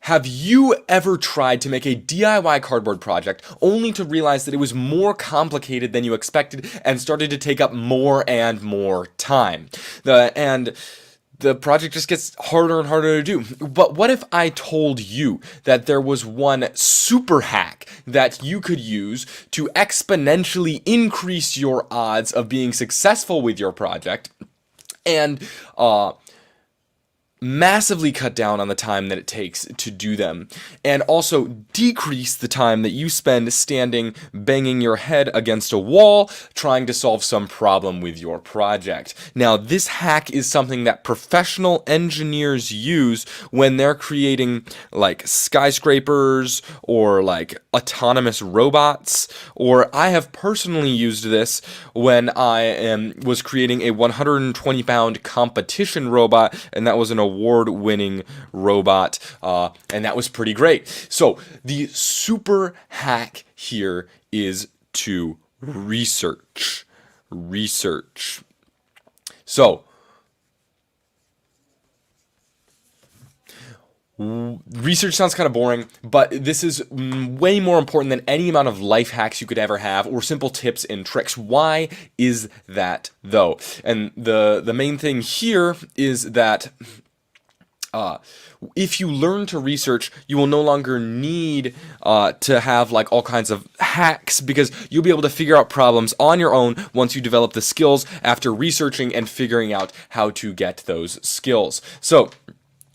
Have you ever tried to make a DIY cardboard project only to realize that it was more complicated than you expected and started to take up more and more time? The project just gets harder and harder to do. But what if I told you that there was one super hack that you could use to exponentially increase your odds of being successful with your project and massively cut down on the time that it takes to do them, and also decrease the time that you spend standing banging your head against a wall trying to solve some problem with your project? Now, this hack is something that professional engineers use when they're creating like skyscrapers or like autonomous robots, or I have personally used this when I was creating a 120-pound competition robot, and that was an award-winning robot, and that was pretty great. So the super hack here is to research. So research sounds kind of boring, but this is way more important than any amount of life hacks you could ever have or simple tips and tricks. Why is that though? And the main thing here is that if you learn to research, you will no longer need to have like all kinds of hacks, because you'll be able to figure out problems on your own once you develop the skills after researching and figuring out how to get those skills. So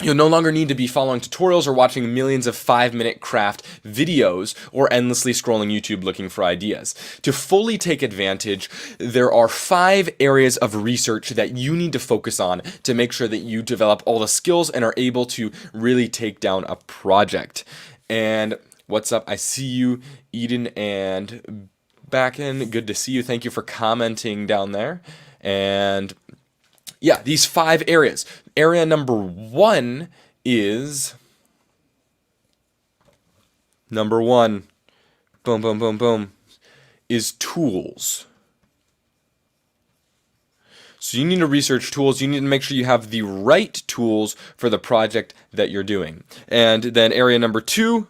you'll no longer need to be following tutorials or watching millions of 5-minute craft videos or endlessly scrolling YouTube looking for ideas. To fully take advantage, there are 5 areas of research that you need to focus on to make sure that you develop all the skills and are able to really take down a project. And what's up? I see you, Eden and Backen. Good to see you. Thank you for commenting down there. And yeah, these 5 areas. Area number 1 is boom, boom, boom, is tools. So you need to research tools. You need to make sure you have the right tools for the project that you're doing. And then area number 2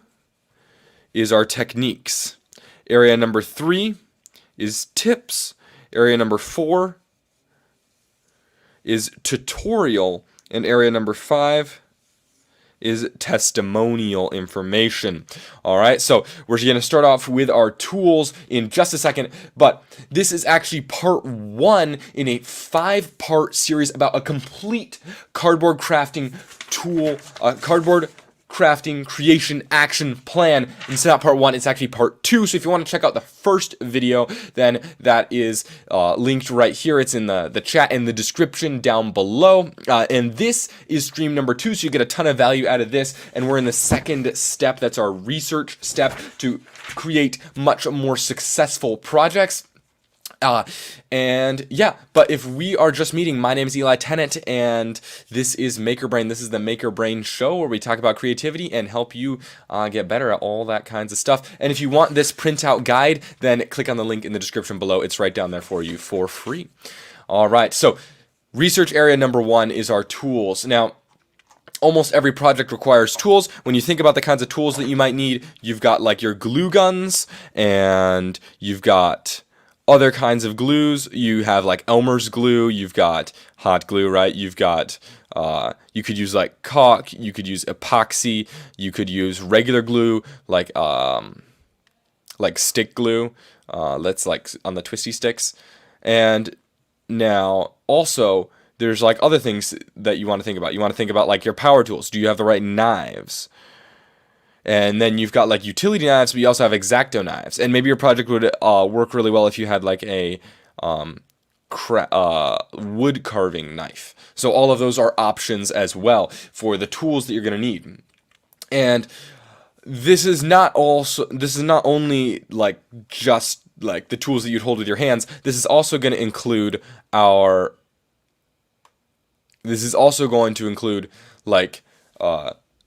is our techniques. Area number 3 is tips. Area number 4 is tutorial, and area number 5 is testimonial information. All right, so we're going to start off with our tools in just a second, but this is actually part 1 in a 5-part series about a complete cardboard crafting tool, cardboard crafting creation action plan. It's not part 1, it's actually part 2. So if you want to check out the first video, then that is linked right here. It's in the chat and the description down below. And this is stream number 2, so you get a ton of value out of this. And we're in the second step. That's our research step to create much more successful projects. And yeah, but if we are just meeting, my name is Eli Tennant, and this is Maker Brain. This is the Maker Brain show where we talk about creativity and help you get better at all that kinds of stuff. And if you want this printout guide, then click on the link in the description below. It's right down there for you for free. All right, so research area number 1 is our tools. Now, almost every project requires tools. When you think about the kinds of tools that you might need, you've got like your glue guns, and you've got other kinds of glues. You have like Elmer's glue, you've got hot glue, right? You've got, you could use like caulk, you could use epoxy, you could use regular glue, like stick glue, that's like on the twisty sticks. And now also there's like other things that you want to think about. You want to think about like your power tools. Do you have the right knives? And then you've got like utility knives, but you also have X-Acto knives. And maybe your project would work really well if you had like a wood carving knife. So all of those are options as well for the tools that you're going to need. And this is not only like just like the tools that you'd hold with your hands. This is also going to include like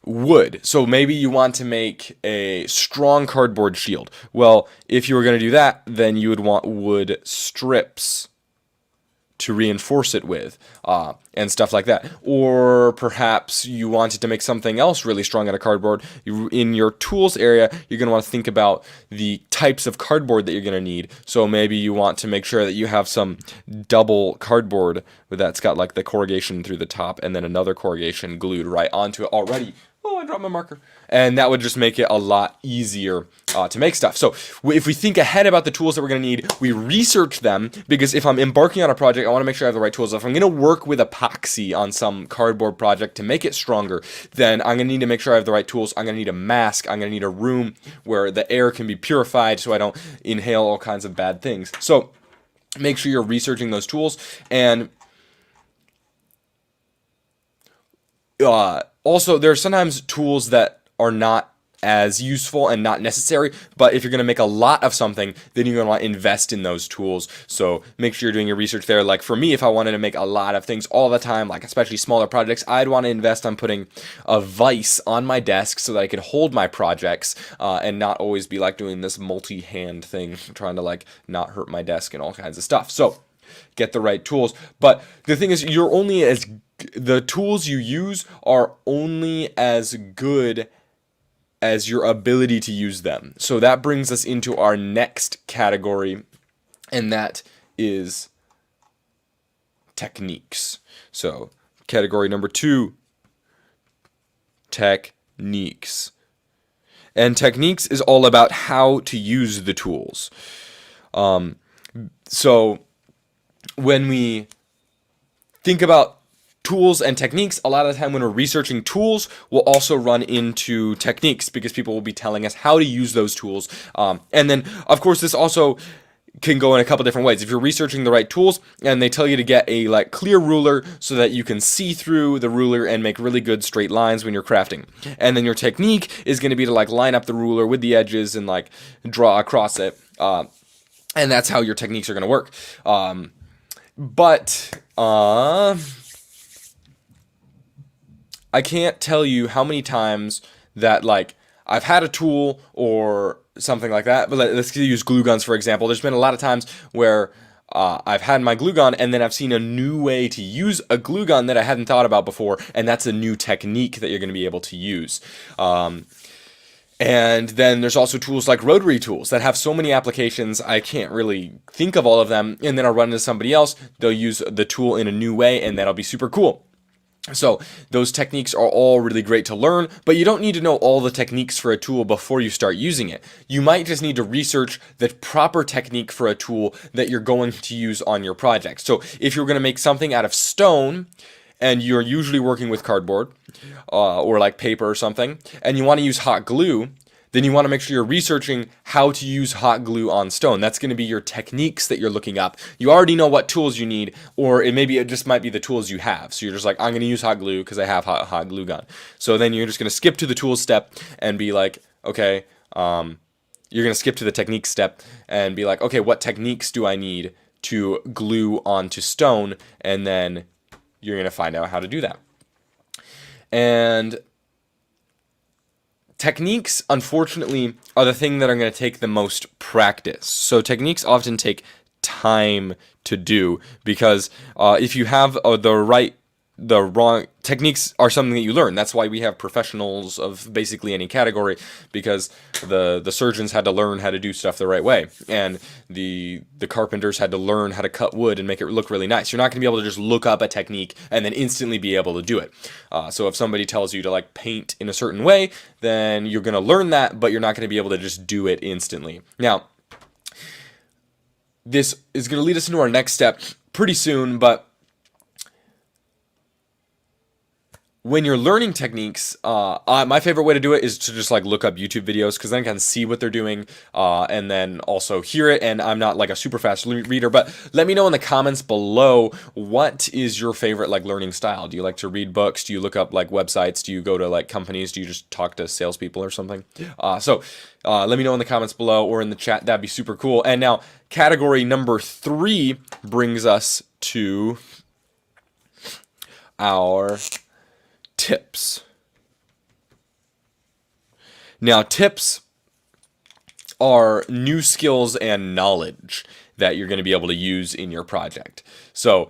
wood. So maybe you want to make a strong cardboard shield. Well, if you were going to do that, then you would want wood strips. to reinforce it with, and stuff like that. Or perhaps you wanted to make something else really strong out of cardboard. In your tools area, you're going to want to think about the types of cardboard that you're going to need. So maybe you want to make sure that you have some double cardboard that's got like the corrugation through the top and then another corrugation glued right onto it already. Oh, I dropped my marker. And that would just make it a lot easier to make stuff. So if we think ahead about the tools that we're going to need, we research them, because if I'm embarking on a project, I want to make sure I have the right tools. If I'm going to work with epoxy on some cardboard project to make it stronger, then I'm going to need to make sure I have the right tools. I'm going to need a mask. I'm going to need a room where the air can be purified so I don't inhale all kinds of bad things. So make sure you're researching those tools. And also, there are sometimes tools that are not as useful and not necessary, but if you're going to make a lot of something, then you're going to want to invest in those tools. So make sure you're doing your research there. Like for me, if I wanted to make a lot of things all the time, like especially smaller projects, I'd want to invest on putting a vise on my desk so that I could hold my projects and not always be like doing this multi-hand thing, trying to like not hurt my desk and all kinds of stuff. So get the right tools. But the thing is, the tools you use are only as good as your ability to use them. So that brings us into our next category, and that is techniques. So category number 2, techniques. And techniques is all about how to use the tools. So when we think about tools and techniques, a lot of the time when we're researching tools, we'll also run into techniques because people will be telling us how to use those tools. And then, of course, this also can go in a couple different ways. If you're researching the right tools and they tell you to get a like clear ruler so that you can see through the ruler and make really good straight lines when you're crafting. And then your technique is going to be to like line up the ruler with the edges and like draw across it. And that's how your techniques are going to work. I can't tell you how many times that like I've had a tool or something like that, but let's use glue guns for example. There's been a lot of times where I've had my glue gun and then I've seen a new way to use a glue gun that I hadn't thought about before, and that's a new technique that you're going to be able to use. And then there's also tools like rotary tools that have so many applications, I can't really think of all of them, and then I'll run into somebody else, they'll use the tool in a new way, and that'll be super cool. So those techniques are all really great to learn, but you don't need to know all the techniques for a tool before you start using it. You might just need to research the proper technique for a tool that you're going to use on your project. So if you're going to make something out of stone, and you're usually working with cardboard or like paper or something, and you want to use hot glue, then you want to make sure you're researching how to use hot glue on stone. That's going to be your techniques that you're looking up. You already know what tools you need, or it just might be the tools you have. So you're just like, I'm going to use hot glue because I have hot glue gun. So then you're just going to skip to the tools step and be like, okay, you're going to skip to the technique step and be like, okay, what techniques do I need to glue onto stone? And then you're going to find out how to do that. And techniques, unfortunately, are the thing that are going to take the most practice. So techniques often take time to do because if you have the wrong techniques are something that you learn. That's why we have professionals of basically any category, because the surgeons had to learn how to do stuff the right way, and the carpenters had to learn how to cut wood and make it look really nice. You're not going to be able to just look up a technique and then instantly be able to do it. So if somebody tells you to like paint in a certain way, then you're going to learn that, but you're not going to be able to just do it instantly. Now, this is going to lead us into our next step pretty soon, but when you're learning techniques, my favorite way to do it is to just like look up YouTube videos, because then I can see what they're doing and then also hear it. And I'm not like a super fast reader, but let me know in the comments below, what is your favorite like learning style? Do you like to read books? Do you look up like websites? Do you go to like companies? Do you just talk to salespeople or something? So let me know in the comments below or in the chat. That'd be super cool. And now category number 3 brings us to our tips. Now, tips are new skills and knowledge that you're going to be able to use in your project. So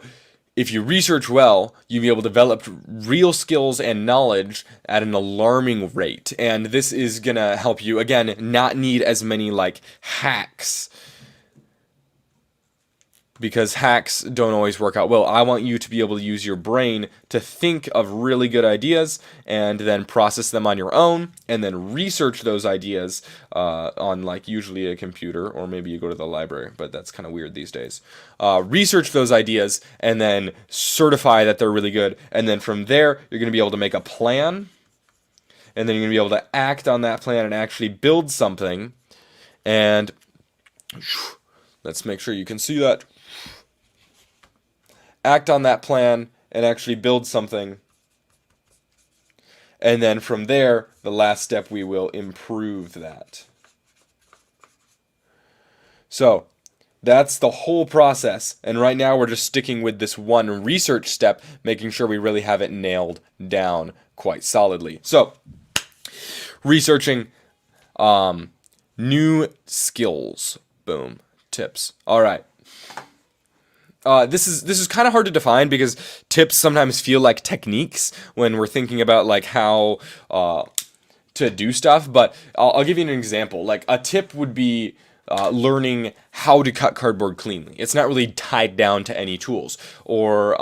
if you research well, you'll be able to develop real skills and knowledge at an alarming rate. And this is going to help you, again, not need as many like hacks, because hacks don't always work out well. I want you to be able to use your brain to think of really good ideas and then process them on your own, and then research those ideas on like usually a computer, or maybe you go to the library, but that's kind of weird these days. Research those ideas and then certify that they're really good, and then from there you're going to be able to make a plan, and then you're going to be able to act on that plan and actually build something. And let's make sure you can see that. Act on that plan and actually build something. And then from there, the last step, we will improve that. So that's the whole process. And right now we're just sticking with this one research step, making sure we really have it nailed down quite solidly. So researching new skills. Boom. Tips. All right. This is kind of hard to define, because tips sometimes feel like techniques when we're thinking about like how to do stuff. But I'll give you an example. Like a tip would be learning how to cut cardboard cleanly. It's not really tied down to any tools, or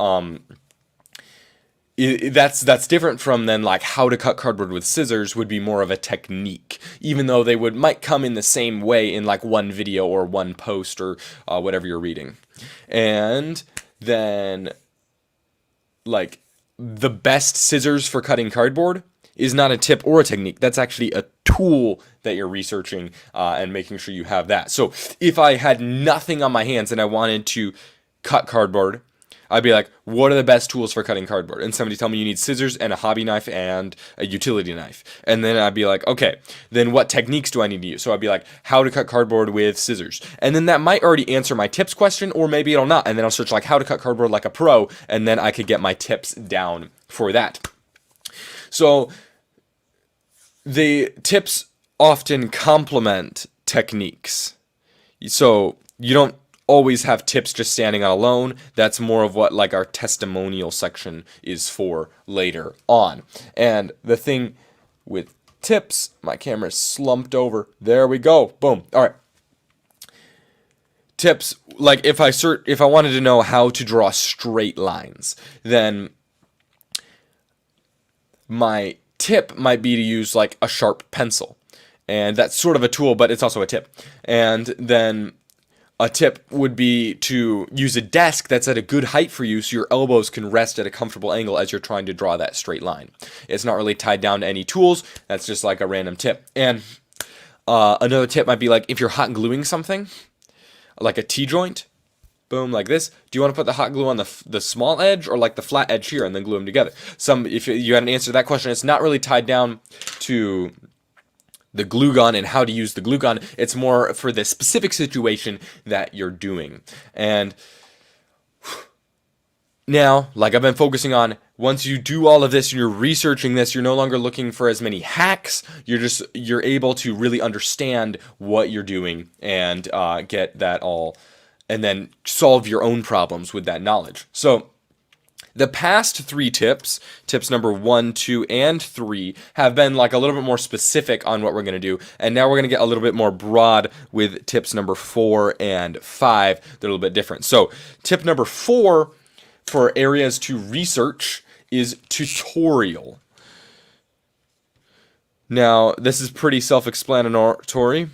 that's different from then like how to cut cardboard with scissors would be more of a technique, even though they might come in the same way in like one video or one post or whatever you're reading. And then like the best scissors for cutting cardboard is not a tip or a technique. That's actually a tool that you're researching and making sure you have that. So if I had nothing on my hands and I wanted to cut cardboard, I'd be like, what are the best tools for cutting cardboard? And somebody tell me you need scissors and a hobby knife and a utility knife. And then I'd be like, okay, then what techniques do I need to use? So I'd be like, how to cut cardboard with scissors. And then that might already answer my tips question, or maybe it'll not. And then I'll search like how to cut cardboard like a pro, and then I could get my tips down for that. So the tips often complement techniques. So you don't always have tips just standing on alone. That's more of what like our testimonial section is for later on. And the thing with tips, my camera is slumped over. There we go. Boom. All right. Tips, like if I wanted to know how to draw straight lines, then my tip might be to use like a sharp pencil. And that's sort of a tool, but it's also a tip. And then a tip would be to use a desk that's at a good height for you, so your elbows can rest at a comfortable angle as you're trying to draw that straight line. It's not really tied down to any tools. That's just like a random tip. And another tip might be like if you're hot gluing something, like a T-joint, boom, like this. Do you want to put the hot glue on the small edge or like the flat edge here and then glue them together? If you had an answer to that question, it's not really tied down to the glue gun and how to use the glue gun. It's more for the specific situation that you're doing. And now, like I've been focusing on, once you do all of this and you're researching this, you're no longer looking for as many hacks. You're able to really understand what you're doing and get that all, and then solve your own problems with that knowledge. So the past 3 tips number 1, 2, and 3, have been like a little bit more specific on what we're going to do. And now we're going to get a little bit more broad with tips number 4 and 5. They're a little bit different. So tip number 4 for areas to research is tutorial. Now, this is pretty self-explanatory.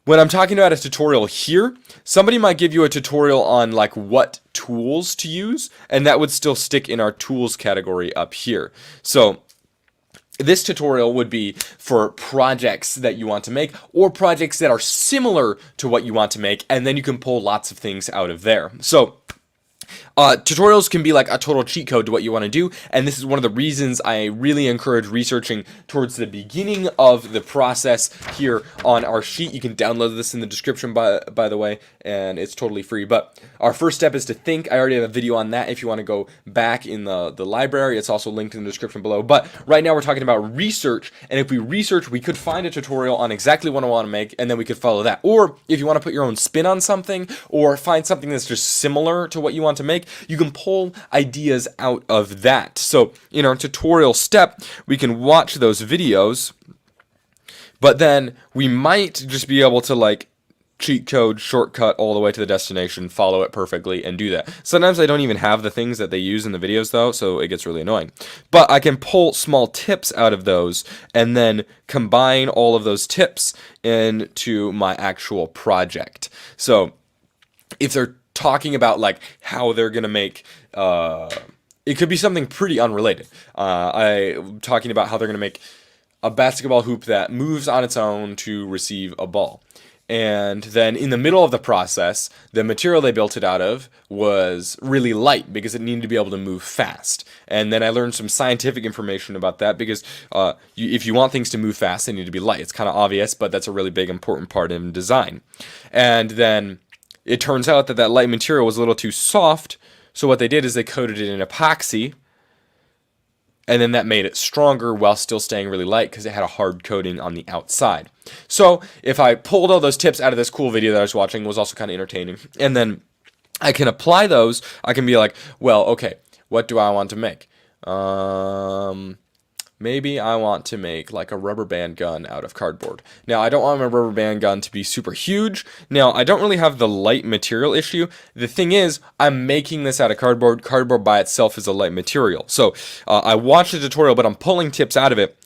When I'm talking about a tutorial here, somebody might give you a tutorial on like what tools to use, and that would still stick in our tools category up here. So this tutorial would be for projects that you want to make, or projects that are similar to what you want to make, and then you can pull lots of things out of there. So Tutorials can be like a total cheat code to what you want to do, and this is one of the reasons I really encourage researching towards the beginning of the process here on our sheet. You can download this in the description, by the way, and it's totally free. But our first step is to think. I already have a video on that if you want to go back in the library. It's also linked in the description below. But right now we're talking about research, and if we research, we could find a tutorial on exactly what I want to make, and then we could follow that. Or if you want to put your own spin on something, or find something that's just similar to what you want to make, you can pull ideas out of that. So in our tutorial step, we can watch those videos, but then we might just be able to like cheat code, shortcut all the way to the destination, follow it perfectly, and do that. Sometimes I don't even have the things that they use in the videos though, so it gets really annoying. But I can pull small tips out of those and then combine all of those tips into my actual project. So if they're talking about like how they're gonna make it could be something pretty unrelated. I'm talking about how they're gonna make a basketball hoop that moves on its own to receive a ball. And then in the middle of the process, the material they built it out of was really light because it needed to be able to move fast. And then I learned some scientific information about that because if you want things to move fast, they need to be light. It's kind of obvious, but that's a really big important part in design. And then it turns out that light material was a little too soft, so what they did is they coated it in epoxy, and then that made it stronger while still staying really light because it had a hard coating on the outside. So if I pulled all those tips out of this cool video that I was watching, it was also kind of entertaining, and then I can apply those. I can be like, well, okay, what do I want to make? Maybe I want to make like a rubber band gun out of cardboard. Now, I don't want my rubber band gun to be super huge. Now, I don't really have the light material issue. The thing is, I'm making this out of cardboard. Cardboard by itself is a light material. So I watched the tutorial, but I'm pulling tips out of it.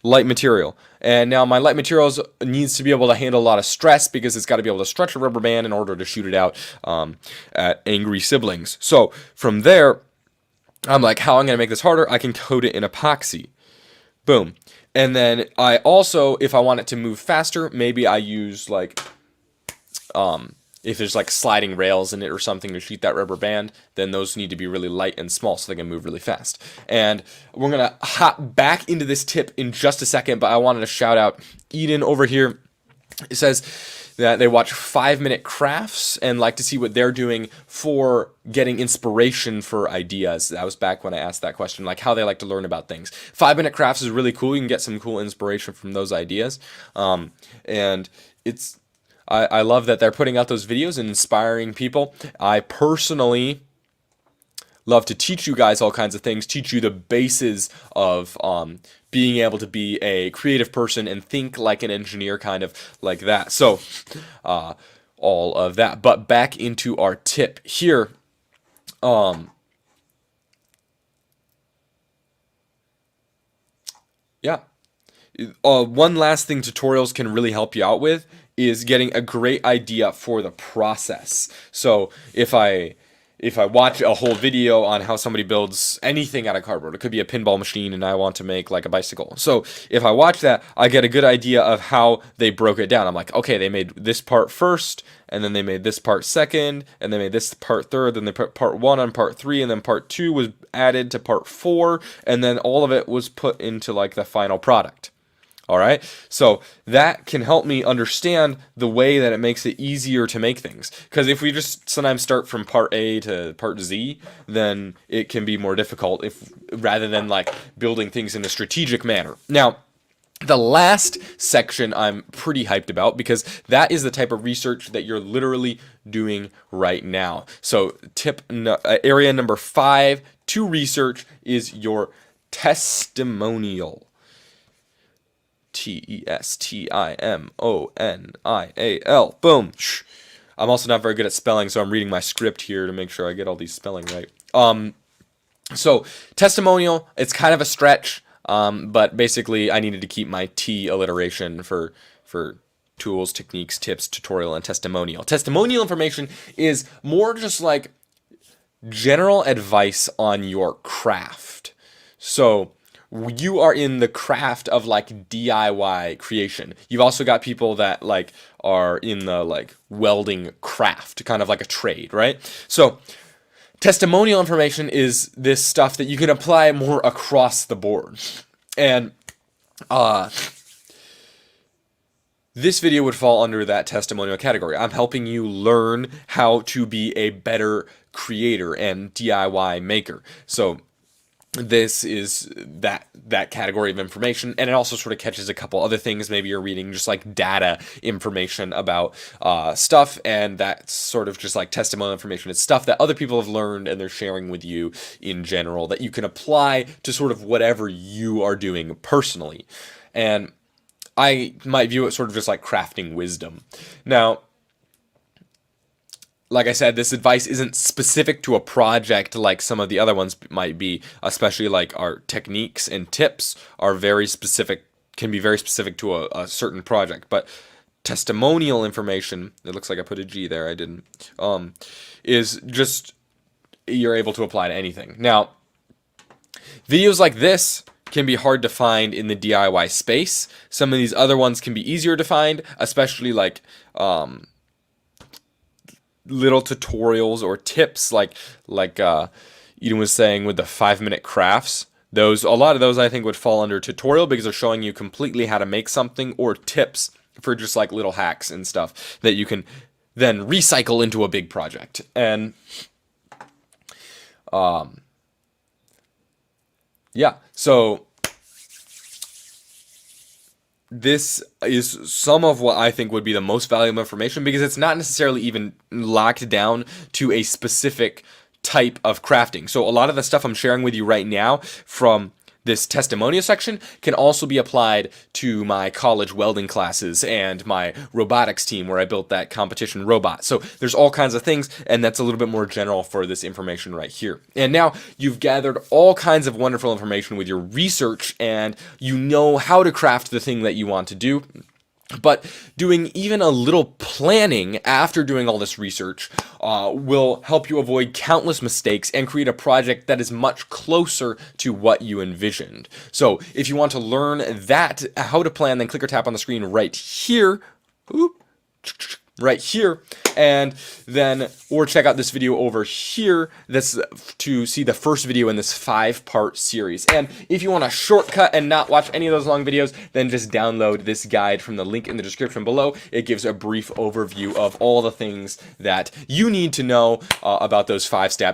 Light material. And now my light materials needs to be able to handle a lot of stress because it's got to be able to stretch a rubber band in order to shoot it out at angry siblings. So from there, I'm like, how I'm going to make this harder? I can coat it in epoxy. Boom. And then I also, if I want it to move faster, maybe I use like, if there's like sliding rails in it or something to shoot that rubber band, then those need to be really light and small so they can move really fast. And we're going to hop back into this tip in just a second, but I wanted to shout out Eden over here. It says that they watch 5-minute crafts and like to see what they're doing for getting inspiration for ideas. That was back when I asked that question, like how they like to learn about things. 5-minute crafts is really cool. You can get some cool inspiration from those ideas. And it's, I love that they're putting out those videos and inspiring people. I personally love to teach you guys all kinds of things, teach you the bases of being able to be a creative person and think like an engineer, kind of like that. So all of that. But back into our tip here. Yeah. One last thing tutorials can really help you out with is getting a great idea for the process. So if I watch a whole video on how somebody builds anything out of cardboard, it could be a pinball machine and I want to make like a bicycle. So if I watch that, I get a good idea of how they broke it down. I'm like, okay, they made this part first, and then they made this part second, and they made this part third, then they put part 1 on part 3, and then part 2 was added to part 4, and then all of it was put into like the final product. All right, so that can help me understand the way that it makes it easier to make things. Because if we just sometimes start from part A to part Z, then it can be more difficult rather than like building things in a strategic manner. Now, the last section I'm pretty hyped about because that is the type of research that you're literally doing right now. So area number 5 to research is your testimonial. Testimonial. Boom. I'm also not very good at spelling, so I'm reading my script here to make sure I get all these spelling right. So testimonial, it's kind of a stretch, but basically I needed to keep my T alliteration for tools, techniques, tips, tutorial, and testimonial. Testimonial information is more just like general advice on your craft. So you are in the craft of like DIY creation. You've also got people that like are in the like welding craft, kind of like a trade, right? So Testimonial information is this stuff that you can apply more across the board. And this video would fall under that testimonial category. I'm helping you learn how to be a better creator and DIY maker. So this is that category of information, and it also sort of catches a couple other things. Maybe you're reading just like data information about stuff, and that's sort of just like testimonial information. It's stuff that other people have learned and they're sharing with you in general that you can apply to sort of whatever you are doing personally. And I might view it sort of just like crafting wisdom. Now, like I said, this advice isn't specific to a project like some of the other ones might be, especially like our techniques and tips are very specific, can be very specific to a certain project. But testimonial information, it looks like I put a G there, I didn't, is just, you're able to apply to anything. Now, videos like this can be hard to find in the DIY space. Some of these other ones can be easier to find, especially like little tutorials or tips like Eden was saying with the 5-minute crafts. A lot of those I think would fall under tutorial because they're showing you completely how to make something, or tips for just like little hacks and stuff that you can then recycle into a big project. And yeah, so this is some of what I think would be the most valuable information, because it's not necessarily even locked down to a specific type of crafting. So a lot of the stuff I'm sharing with you right now from this testimonial section can also be applied to my college welding classes and my robotics team where I built that competition robot. So there's all kinds of things, and that's a little bit more general for this information right here. And now you've gathered all kinds of wonderful information with your research, and you know how to craft the thing that you want to do. But doing even a little planning after doing all this research will help you avoid countless mistakes and create a project that is much closer to what you envisioned. So if you want to learn that, how to plan, then click or tap on the screen right here. Right here, and then, or check out this video over here. That's to see the first video in this 5-part series. And if you want a shortcut and not watch any of those long videos, then just download this guide from the link in the description below. It gives a brief overview of all the things that you need to know about those 5 steps